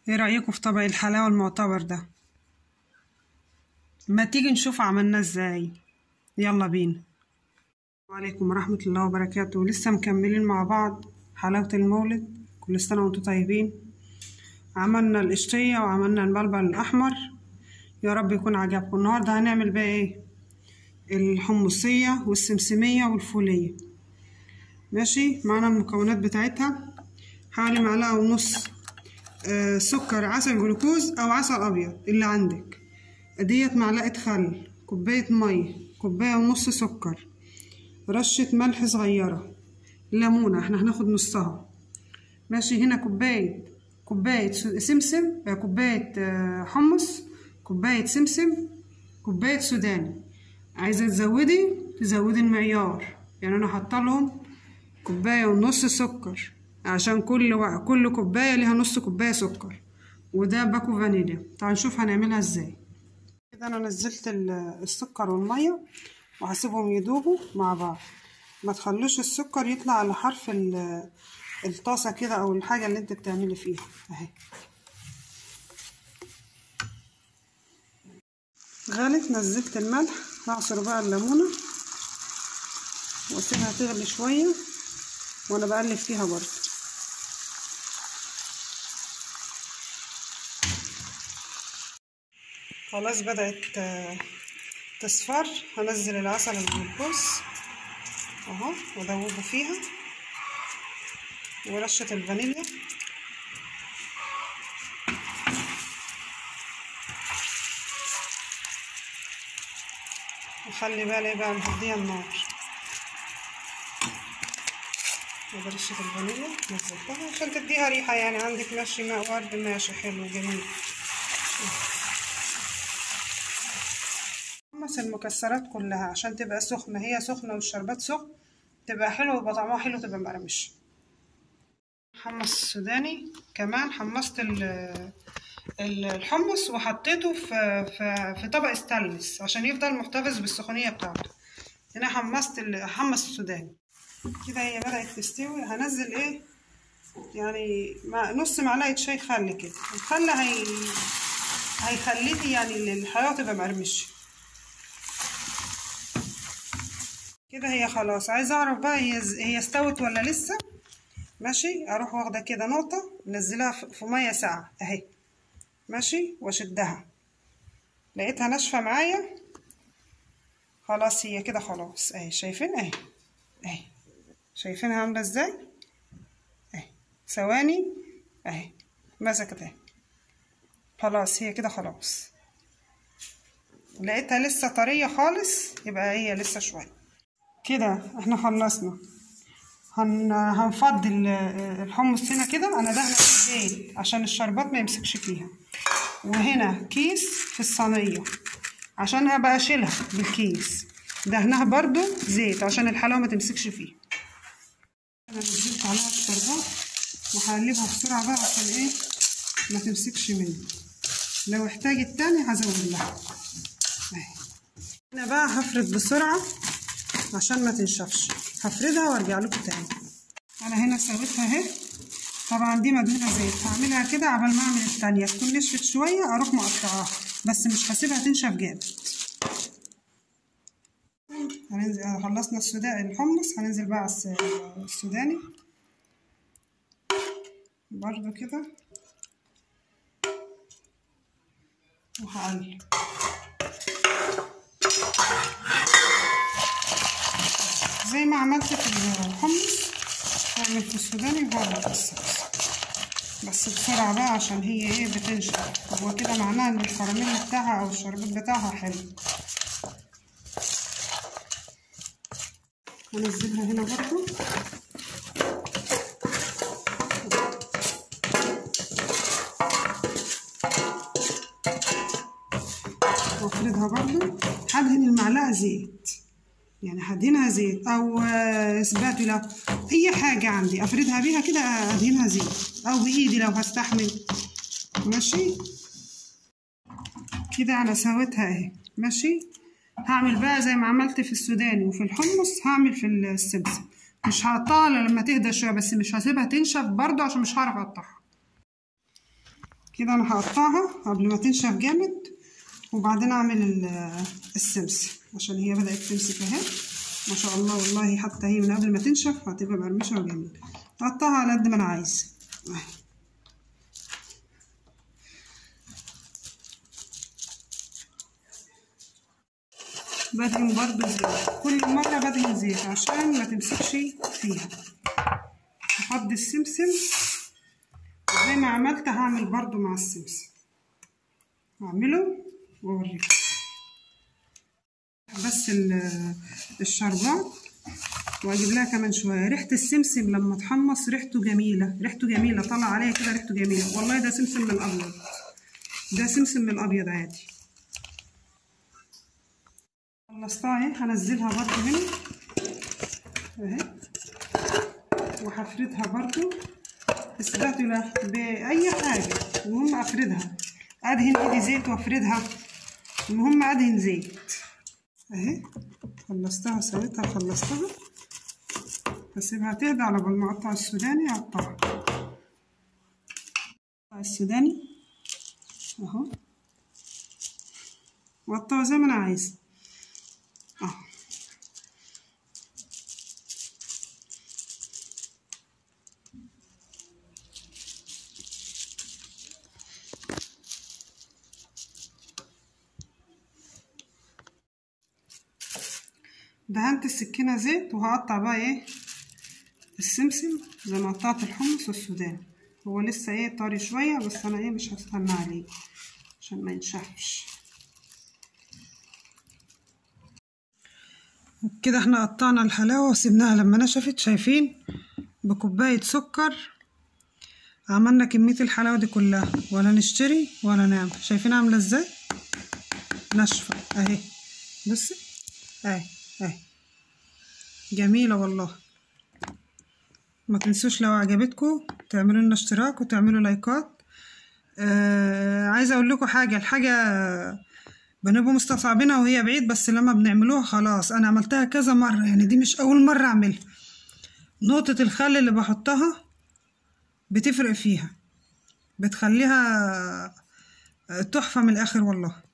ايه رأيكم في طبق الحلاوة المعتبر ده؟ ما تيجي نشوف عملناه ازاي. يلا بينا. السلام عليكم ورحمة الله وبركاته. لسه مكملين مع بعض حلاوة المولد. كل سنة وانتم طيبين. عملنا القشطية وعملنا الملبن الأحمر، يا رب يكون عجبكم. النهاردة هنعمل بقى ايه؟ الحمصية والسمسمية والفولية. ماشي، معانا المكونات بتاعتها حوالي معلقة ونص سكر عسل جلوكوز او عسل ابيض اللي عندك، ديت معلقة خل، كوباية مية، كوباية ونص سكر، رشة ملح صغيرة، ليمونة احنا هناخد نصها. ماشي، هنا كوباية سمسم، كوباية حمص، كوباية سمسم، كوباية سوداني. عايزة تزودي المعيار، يعني انا حاطلهم كوباية ونص سكر عشان كل كوباية ليها نص كوباية سكر، وده باكو فانيليا. تعالوا نشوف هنعملها ازاي. كده انا نزلت السكر والمية وهسيبهم يدوبوا مع بعض. ما تخلوش السكر يطلع على حرف الطاسة كده او الحاجة اللي انت بتعملي فيها اهي. غلت، نزلت الملح، هعصر بقى الليمونة واسيبها تغلي شوية وانا بقلب فيها برضه. خلاص بدأت تصفر. هنزل العسل الجلوكوز اهو وادوبه فيها، ورشة الفانيليا، وخلي بالي بقى مهدية النار. وده رشة الفانيليا نزلتها عشان تديها ريحة، يعني عندك ماشي ماء ورد ماشي حلو جميل. حمص المكسرات كلها عشان تبقى سخنة، هي سخنة والشربات سخن، تبقى حلوة ويبقى طعمها حلو، تبقى مقرمشة. حمص سوداني كمان، حمصت الحمص وحطيته في طبق استانلس عشان يفضل محتفظ بالسخونية بتاعته. هنا حمص السوداني. كده هي بدأت تستوي. هنزل ايه يعني نص معلقة شاي خل كده. الخل هيخليه يعني الحلاوة تبقى مقرمشة كده. هي خلاص، عايزة اعرف بقى هي استوت ولا لسه. ماشي، اروح واخدة كده نقطة منزلها في مية ساقعة اهي. ماشي، واشدها لقيتها ناشفة معايا خلاص. هي كده خلاص اهي، شايفين اهي اهي، شايفينها عاملة ازاي اهي. ثواني اهي مسكت اهي. خلاص هي كده خلاص. لقيتها لسه طرية خالص، يبقى هي لسه شوية كده. احنا خلصنا. هنفضي الحمص هنا كده. انا دهنه زيت عشان الشربات ما يمسكش فيها، وهنا كيس في الصينية عشان هبقى اشيلها بالكيس. دهنها برضو زيت عشان الحلاوة ما تمسكش فيه. انا نزلت عليها الشربات وهقلبها بسرعة بقى عشان ايه ما تمسكش مني. لو احتاجت تاني هزود لها اهي. انا بقى هفرد بسرعة عشان ما تنشفش، هفردها وارجع لكم تاني. انا هنا سويتها اهي. طبعا دي مدهونة زيت، هعملها كده عبال ما اعمل التانية تكون نشفت شوية اروح مقطعاها، بس مش هسيبها تنشف جامد. هننزل، خلصنا الحمص، هننزل بقى على السوداني برضو كده وهقلب. زي ما عملت في الحمص هعمل في السوداني وهعمل في الصلصة، بس بسرعة بقى عشان هي ايه بتنشف. هو كده معناه ان الكراميل بتاعها او الشربات بتاعها حلو. هنزلها هنا برضو وافردها برضو. هدهن المعلقة زيت، يعني هدهنها زيت او سباتولا، اي حاجة عندي افردها بيها كده، ادهنها زيت او بايدي لو هستحمل. ماشي كده انا سويتها اهي. ماشي، هعمل بقى زي ما عملت في السوداني وفي الحمص هعمل في السمسم. مش هقطعها لما تهدى شويه، بس مش هسيبها تنشف برضو عشان مش هعرف اقطعها. كده انا هقطعها قبل ما تنشف جامد، وبعدين اعمل السمسم عشان هي بدأت تمسك اهي ما شاء الله. والله حتى هي من قبل ما تنشف هتبقى مقرمشة وجميلة. هقطعها على قد ما انا عايزة. بدهن برضو زيت، كل مرة بدهن زيت عشان ما تمسكش فيها. هفضي السمسم زي ما عملت هعمل برضو مع السمسم، هعمله واوريكم. بس الشربات واجيب لها كمان شويه. ريحه السمسم لما تحمص ريحته جميله، ريحته جميله طلع عليها كده، ريحته جميله والله. ده سمسم من الابيض، ده سمسم من الابيض عادي. خلصتها اهي، هنزلها برضو هنا اهي وهفردها برضو بالسباتولا باي حاجه. المهم افردها، ادهن ايدي زيت وافردها، المهم ادهن زيت اهي. خلصتها سويتها خلصتها، هسيبها تهدى على بال ما اقطع السوداني. اقطعها السوداني اهو واقطعه زي ما انا عايزه اهو. دهنت السكينه زيت وهقطع بقى ايه السمسم زي ما قطعت الحمص والسوداني. هو لسه ايه طري شويه، بس انا ايه مش هستنى عليه عشان ما ينشفش. كده احنا قطعنا الحلاوه وسيبناها لما نشفت. شايفين بكوبايه سكر عملنا كميه الحلاوه دي كلها، ولا نشتري ولا نعمل. شايفين عامله ازاي ناشفه اهي، بصي اهي اهي جميله والله. ما تنسوش لو عجبتكم تعملوا لنا اشتراك وتعملوا لايكات. عايزه اقول لكم الحاجه بنبقى مستصعبينها وهي بعيد، بس لما بنعملوها خلاص. انا عملتها كذا مره يعني، دي مش اول مره اعملها. نقطه الخل اللي بحطها بتفرق فيها، بتخليها تحفه من الاخر والله.